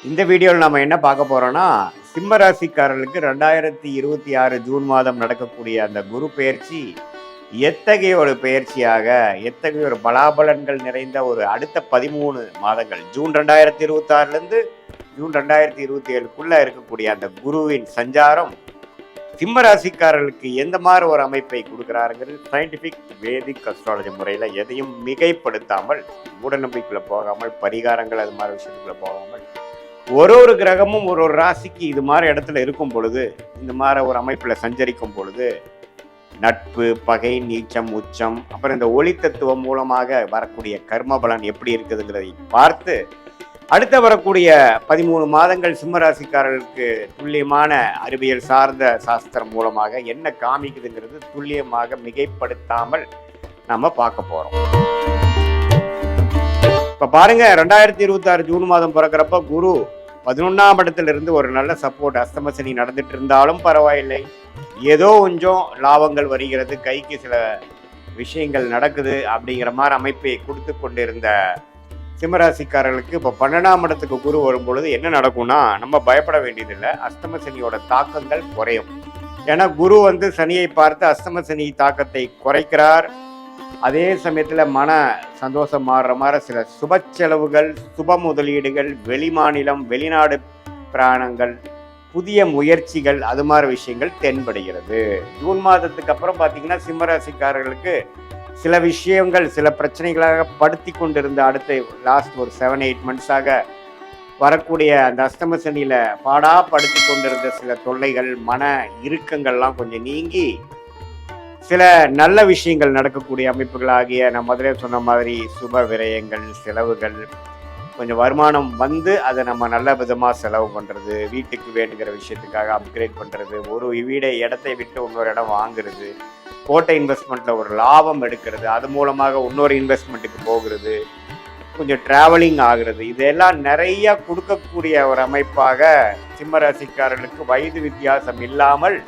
இந்த வீடியோவில் நம்ம என்ன பார்க்க போறோம்னா, சிம்ம ராசிக்காரர்களுக்கு 2026 ஜூன் மாதம் நடக்கக்கூடிய அந்த குரு பெயர்ச்சி எத்தகைய ஒரு பெயர்ச்சியாக, எத்தகைய ஒரு பலாபலன்கள் நிறைந்த ஒரு அடுத்த 13 மாதங்கள் ஜூன் 2026லேருந்து ஜூன் 2027க்குள்ள இருக்கக்கூடிய அந்த குருவின் சஞ்சாரம் சிம்ம ராசிக்காரர்களுக்கு எந்த மாதிரி ஒரு அமைப்பை கொடுக்குறாருங்கிறது சயின்டிஃபிக் வேதிக் அஸ்ட்ராலஜி முறையில் எதையும் மிகைப்படுத்தாமல், மூடநம்பிக்கைக்குள்ள போகாமல், பரிகாரங்கள் அது மாதிரி விஷயத்துக்குள்ள போகாமல், ஒரு கிரகமும் ஒரு ராசிக்கு இது மாதிரி இடத்துல இருக்கும் பொழுது, இந்த மாதிரி ஒரு அமைப்பில் சஞ்சரிக்கும் பொழுது நட்பு, பகை, நீச்சம், உச்சம், அப்புறம் இந்த ஒளி தத்துவம் மூலமாக வரக்கூடிய கர்ம பலன் எப்படி இருக்குதுங்கிறதை பார்த்து அடுத்த வரக்கூடிய 13 மாதங்கள் சிம்மராசிக்காரர்களுக்கு துல்லியமான அறிவியல் சார்ந்த சாஸ்திரம் மூலமாக என்ன காமிக்குதுங்கிறது துல்லியமாக மிகைப்படுத்தாமல் நம்ம பார்க்க போறோம். இப்ப பாருங்க, 2026 ஜூன் மாதம் பிறக்கிறப்ப குரு 11ஆம் இடத்திலிருந்து ஒரு நல்ல சப்போர்ட், அஸ்தம சனி நடந்துட்டு இருந்தாலும் பரவாயில்லை, ஏதோ கொஞ்சம் லாபங்கள் வருகிறது, கைக்கு சில விஷயங்கள் நடக்குது அப்படிங்கிற மாதிரி அமைப்பை கொடுத்து கொண்டிருந்த சிம்மராசிக்காரர்களுக்கு இப்போ 12ஆம் இடத்துக்கு குரு வரும் பொழுது என்ன நடக்கும்னா, நம்ம பயப்பட வேண்டியதில்லை. அஸ்தம சனியோட தாக்கங்கள் குறையும். ஏன்னா குரு சனியை பார்த்து அஸ்தம சனி தாக்கத்தை குறைக்கிறார். அதே சமயத்தில் மன சந்தோஷம் மாறுற மாதிரி சில சுப செலவுகள், சுப முதலீடுகள், வெளிமாநிலம், வெளிநாடு பிராணங்கள், புதிய முயற்சிகள், அது மாதிரி விஷயங்கள் தென்படுகிறது. ஜூன் மாதத்துக்கு அப்புறம் பார்த்தீங்கன்னா சிம்மராசிக்காரர்களுக்கு சில விஷயங்கள் சில பிரச்சனைகளாக படுத்தி கொண்டிருந்த அடுத்த லாஸ்ட் ஒரு 7-8 மந்த்ஸாக வரக்கூடிய அந்த அஸ்தம சனியில் பாடாப்படுத்தி கொண்டிருந்த சில தொல்லைகள், மன இறுக்கங்கள்லாம் கொஞ்சம் நீங்கி சில நல்ல விஷயங்கள் நடக்கக்கூடிய அமைப்புகளாகிய நான் முதலே சொன்ன மாதிரி சுப விரயங்கள், செலவுகள், கொஞ்சம் வருமானம் அதை நம்ம நல்ல விதமாக செலவு பண்ணுறது, வீட்டுக்கு வேண்டுகிற விஷயத்துக்காக அப்கிரேட் பண்ணுறது, ஒரு வீடை இடத்தை விட்டு இன்னொரு இடம் வாங்குறது, போட்ட இன்வெஸ்ட்மெண்ட்டில் ஒரு லாபம் எடுக்கிறது, அது மூலமாக இன்னொரு இன்வெஸ்ட்மெண்ட்டுக்கு போகிறது, கொஞ்சம் ட்ராவலிங் ஆகிறது, இதெல்லாம் நிறைய கொடுக்கக்கூடிய ஒரு அமைப்பாக சிம்மராசிக்காரர்களுக்கு வயது வித்தியாசம் இல்லாமல்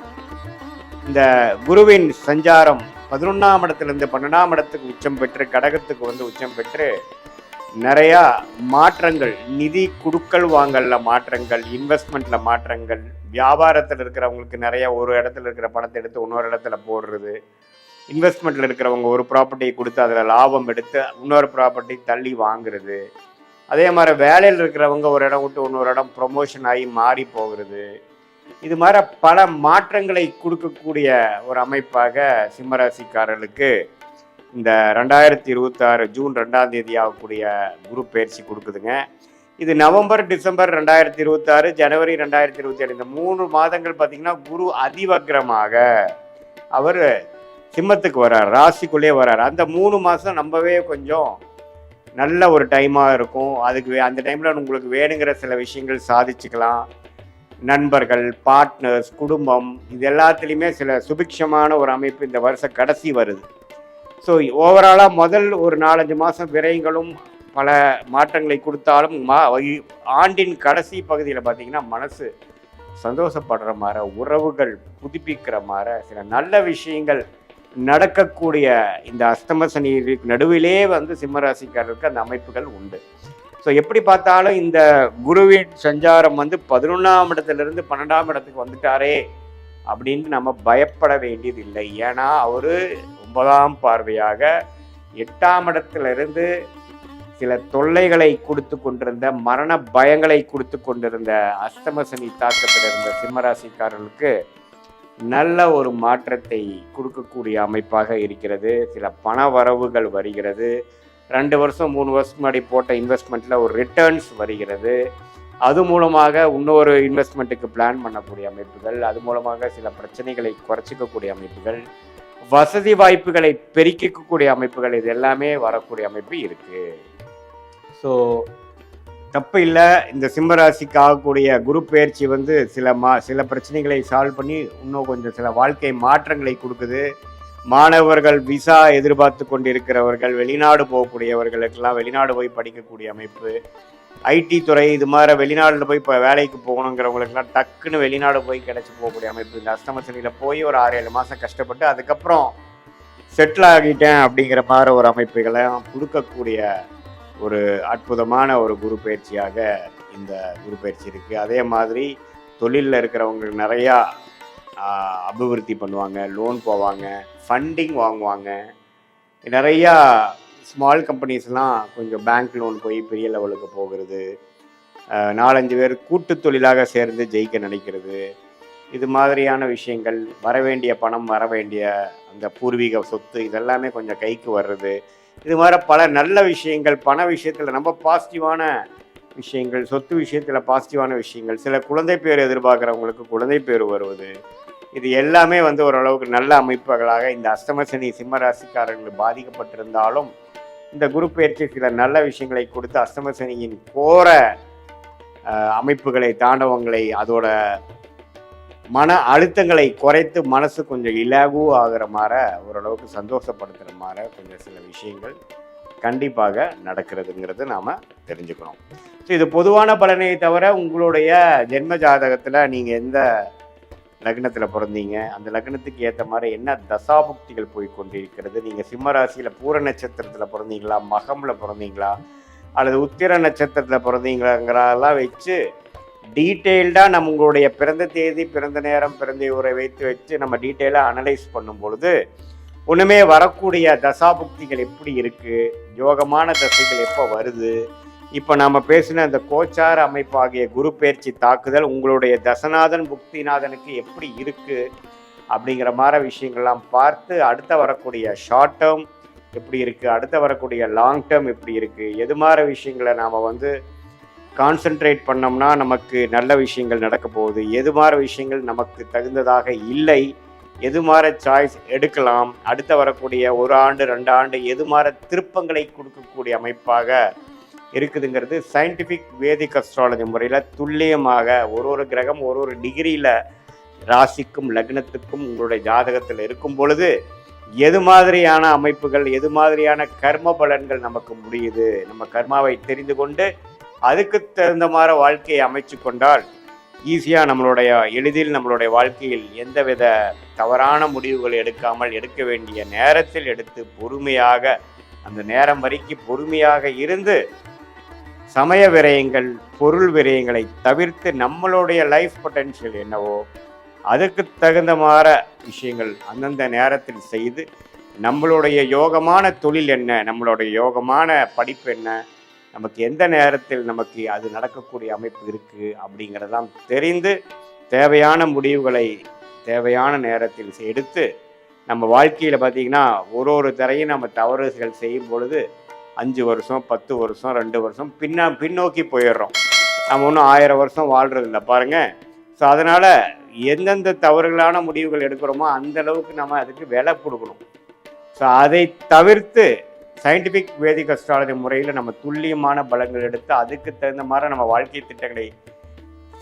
இந்த குருவின் சஞ்சாரம் 11ஆம் இடத்திலிருந்து 12ஆம் இடத்துக்கு உச்சம் பெற்று, கடகத்துக்கு உச்சம் பெற்று நிறையா மாற்றங்கள், நிதி குடுக்கல் வாங்கல்ல மாற்றங்கள், இன்வெஸ்ட்மெண்ட்ல மாற்றங்கள், வியாபாரத்தில் இருக்கிறவங்களுக்கு நிறைய ஒரு இடத்துல இருக்கிற பணத்தை எடுத்து இன்னொரு இடத்துல போடுறது, இன்வெஸ்ட்மெண்ட்ல இருக்கிறவங்க ஒரு ப்ராப்பர்ட்டியை கொடுத்து அதில் லாபம் எடுத்து இன்னொரு ப்ராப்பர்ட்டி தள்ளி வாங்குறது, அதே மாதிரி வேலையில் இருக்கிறவங்க ஒரு இடம் விட்டு இன்னொரு இடம் ப்ரொமோஷன் ஆகி மாறி போகிறது, இது மாதிரி பல மாற்றங்களை கொடுக்கக்கூடிய ஒரு அமைப்பாக சிம்மராசிக்காரர்களுக்கு இந்த 2026 ஜூன் 2ஆம் தேதி ஆகக்கூடிய குரு பயிற்சி கொடுக்குதுங்க. இது நவம்பர், டிசம்பர் 2026, ஜனவரி 2027 இந்த 3 மாதங்கள் பார்த்தீங்கன்னா குரு அதிவக்ரமாக அவர் சிம்மத்துக்கு வர்றார், ராசிக்குள்ளே வர்றார். அந்த 3 மாதம் நம்பவே கொஞ்சம் நல்ல ஒரு டைமாக இருக்கும். அதுக்கு அந்த டைமில் உங்களுக்கு வேணுங்கிற சில விஷயங்கள் சாதிச்சுக்கலாம். நண்பர்கள், பார்ட்னர்ஸ், குடும்பம், இது எல்லாத்துலேயுமே சில சுபிக்ஷமான ஒரு அமைப்பு இந்த வருஷம் கடைசி வருது. ஸோ ஓவராலாக முதல் ஒரு 4-5 மாதம் விரயங்களும் பல மாற்றங்களை கொடுத்தாலும் ஆண்டின் கடைசி பகுதியில் பார்த்திங்கன்னா மனசு சந்தோஷப்படுற மாதிரி, உறவுகள் புதுப்பிக்கிற மாதிரி சில நல்ல விஷயங்கள் நடக்கக்கூடிய இந்த அஸ்தம சனி நடுவிலே சிம்மராசிக்காரருக்கு அந்த அமைப்புகள் உண்டு. ஸோ எப்படி பார்த்தாலும் இந்த குருவின் சஞ்சாரம் 11ஆம் இடத்துலேருந்து 12ஆம் இடத்துக்கு வந்துட்டாரே அப்படின்னு நம்ம பயப்பட வேண்டியது இல்லை. ஏன்னா அவர் 9ஆம் பார்வையாக 8ஆம் இடத்திலிருந்து சில தொல்லைகளை கொடுத்து கொண்டிருந்த, மரண பயங்களை கொடுத்து கொண்டிருந்த அஸ்தம சனி தாக்கத்தில் இருந்த சிம்மராசிக்காரர்களுக்கு நல்ல ஒரு மாற்றத்தை கொடுக்கக்கூடிய அமைப்பாக இருக்கிறது. சில பண வரவுகள் வருகிறது. 2 வருஷம் 3 வருஷம் முன்னாடி போட்ட இன்வெஸ்ட்மெண்ட்டில் ஒரு ரிட்டர்ன்ஸ் வருகிறது. அது மூலமாக இன்னொரு இன்வெஸ்ட்மெண்ட்டுக்கு பிளான் பண்ணக்கூடிய அமைப்புகள், அது மூலமாக சில பிரச்சனைகளை குறைச்சிக்கக்கூடிய அமைப்புகள், வசதி வாய்ப்புகளை பெருக்கிக்கக்கூடிய அமைப்புகள், இது எல்லாமே வரக்கூடிய அமைப்பு இருக்குது. ஸோ தப்பு இல்லை. இந்த சிம்மராசிக்கு ஆகக்கூடிய குரு பயிற்சி சில பிரச்சனைகளை சால்வ் பண்ணி இன்னும் கொஞ்சம் சில வாழ்க்கை மாற்றங்களை கொடுக்குது. மாணவர்கள், விசா எதிர்பார்த்து கொண்டிருக்கிறவர்கள், வெளிநாடு போகக்கூடியவர்களுக்கெல்லாம் வெளிநாடு போய் படிக்கக்கூடிய அமைப்பு, ஐடி துறை, இது மாதிரி வெளிநாட்டில் போய் இப்போ வேலைக்கு போகணுங்கிறவங்களுக்கெல்லாம் டக்குன்னு வெளிநாடு போய் கிடச்சி போகக்கூடிய அமைப்பு. இந்த அஸ்தம சனியில் போய் ஒரு 6-7 மாதம் கஷ்டப்பட்டு அதுக்கப்புறம் செட்டில் ஆகிட்டேன் அப்படிங்கிற மாதிரி ஒரு அமைப்புகளை கொடுக்கக்கூடிய ஒரு அற்புதமான ஒரு குரு பயிற்சியாக இந்த குரு பயிற்சி இருக்குது. அதே மாதிரி தொழிலில் இருக்கிறவங்களுக்கு நிறையா அபிவிருத்தி பண்ணுவாங்க, லோன் போவாங்க, ஃபண்டிங் வாங்குவாங்க. நிறையா ஸ்மால் கம்பெனிஸ்லாம் கொஞ்சம் பேங்க் லோன் போய் பெரிய லெவலுக்கு போகிறது, 4-5 பேர் கூட்டு தொழிலாக சேர்ந்து ஜெயிக்க நினைக்கிறது, இது மாதிரியான விஷயங்கள், வரவேண்டிய பணம், வரவேண்டிய அந்த பூர்வீக சொத்து இதெல்லாமே கொஞ்சம் கைக்கு வர்றது, இது மாதிரி பல நல்ல விஷயங்கள், பண விஷயத்தில் ரொம்ப பாசிட்டிவான விஷயங்கள், சொத்து விஷயத்தில் பாசிட்டிவான விஷயங்கள், சில குழந்தை பேர் எதிர்பார்க்குறவங்களுக்கு குழந்தை பேர் வருவது, இது எல்லாமே ஓரளவுக்கு நல்ல அமைப்புகளாக இந்த அஷ்டமசனி சிம்ம ராசிக்காரர்கள் பாதிக்கப்பட்டிருந்தாலும் இந்த குரு பயிற்சி சில நல்ல விஷயங்களை கொடுத்து அஷ்டமசனியின் கோர அமைப்புகளை, தாண்டவங்களை, அதோட மன அழுத்தங்களை குறைத்து மனசு கொஞ்சம் இலகு ஆகிற மாதிரி ஓரளவுக்கு சந்தோஷப்படுத்துகிற மாதிரி கொஞ்சம் சில விஷயங்கள் கண்டிப்பாக நடக்கிறதுங்கிறது நாம் தெரிஞ்சுக்கணும். ஸோ இது பொதுவான பலனை தவிர உங்களுடைய ஜென்ம ஜாதகத்தில் நீங்கள் எந்த லக்னத்தில் பிறந்தீங்க, அந்த லக்னத்துக்கு ஏற்ற மாதிரி என்ன தசாபுக்திகள் போய் கொண்டிருக்கிறது, நீங்கள் சிம்ம ராசியில் பூர நட்சத்திரத்தில் பிறந்தீங்களா, மகமில் பிறந்தீங்களா, அல்லது உத்திர நட்சத்திரத்தில் பிறந்தீங்களாங்கிறதெல்லாம் வச்சு டீட்டெயில்டாக நம்ம உங்களுடைய பிறந்த தேதி, பிறந்த நேரம், பிறந்த ஊரை வச்சு நம்ம டீட்டெயிலாக அனலைஸ் பண்ணும் பொழுது ஒன்றுமே வரக்கூடிய தசாபுக்திகள் எப்படி இருக்குது, யோகமான தசைகள் எப்போ வருது, இப்போ நாம் பேசின அந்த கோச்சார அமைப்பு ஆகிய குரு பயிற்சி தாக்குதல் உங்களுடைய தசநாதன் புக்திநாதனுக்கு எப்படி இருக்குது அப்படிங்கிற மாதிரி விஷயங்கள்லாம் பார்த்து அடுத்த வரக்கூடிய ஷார்ட் டேர்ம் எப்படி இருக்குது, அடுத்த வரக்கூடிய லாங் டேர்ம் எப்படி இருக்குது, எது மாதிரி விஷயங்களை நாம் கான்சென்ட்ரேட் பண்ணோம்னா நமக்கு நல்ல விஷயங்கள் நடக்க போகுது, எது மாதிரி விஷயங்கள் நமக்கு தகுந்ததாக இல்லை, எது மாதிரி சாய்ஸ் எடுக்கலாம், அடுத்த வரக்கூடிய 1 ஆண்டு 2 ஆண்டு எது மாதிரி திருப்பங்களை கொடுக்கக்கூடிய அமைப்பாக இருக்குதுங்கிறது சயின்டிஃபிக் வேதிக் அஸ்ட்ராலஜி முறையில் துல்லியமாக ஒரு கிரகம் ஒரு டிகிரியில் ராசிக்கும் லக்னத்துக்கும் உங்களுடைய ஜாதகத்தில் இருக்கும் பொழுது எது மாதிரியான அமைப்புகள், எது மாதிரியான கர்ம பலன்கள் நமக்கு முடியுது, நம்ம கர்மாவை தெரிந்து கொண்டு அதுக்கு தகுந்த மாதிரி வாழ்க்கையை அமைச்சு கொண்டால் ஈஸியாக எளிதில் நம்மளுடைய வாழ்க்கையில் எந்தவித தவறான முடிவுகள் எடுக்காமல் எடுக்க வேண்டிய நேரத்தில் எடுத்து பொறுமையாக அந்த நேரம் வரைக்கும் பொறுமையாக இருந்து சமய விரயங்கள், பொருள் விரயங்களை தவிர்த்து நம்மளுடைய லைஃப் பொட்டென்ஷியல் என்னவோ அதுக்கு தகுந்த மாதிரி விஷயங்கள் அந்தந்த நேரத்தில் செய்து நம்மளுடைய யோகமான தொழில் என்ன, நம்மளுடைய யோகமான படிப்பு என்ன, நமக்கு எந்த நேரத்தில் நமக்கு அது நடக்கக்கூடிய அமைப்பு இருக்குது அப்படிங்கிறதெல்லாம் தெரிந்து தேவையான முடிவுகளை தேவையான நேரத்தில் எடுத்து நம்ம வாழ்க்கையில் பார்த்திங்கன்னா ஒரு தரையும் நம்ம தவறுகள் செய்யும் பொழுது 5 வருஷம் 10 வருஷம் 2 வருஷம் பின்னோக்கி போயிடுறோம். நம்ம ஒன்றும் 1000 வருஷம் வாழ்கிறதில்ல பாருங்கள். ஸோ அதனால் எந்தெந்த தவறுகளான முடிவுகள் எடுக்கிறோமோ அந்த அளவுக்கு நம்ம அதுக்கு விலை கொடுக்கணும். ஸோ அதை தவிர்த்து சயின்டிஃபிக் வேதிக் அஸ்ட்ராலஜி முறையில் நம்ம துல்லியமான பலங்கள் எடுத்து அதுக்கு தகுந்த மாதிரி நம்ம வாழ்க்கை திட்டங்களை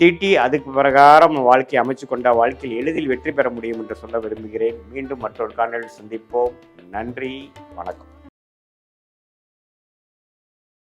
தீட்டி அதுக்கு பிரகாரம் நம்ம வாழ்க்கையை அமைச்சு கொண்ட வாழ்க்கையில் எளிதில் வெற்றி பெற முடியும் என்று சொல்ல விரும்புகிறேன். மீண்டும் மற்றொரு காணொளியில் சந்திப்போம். நன்றி, வணக்கம்.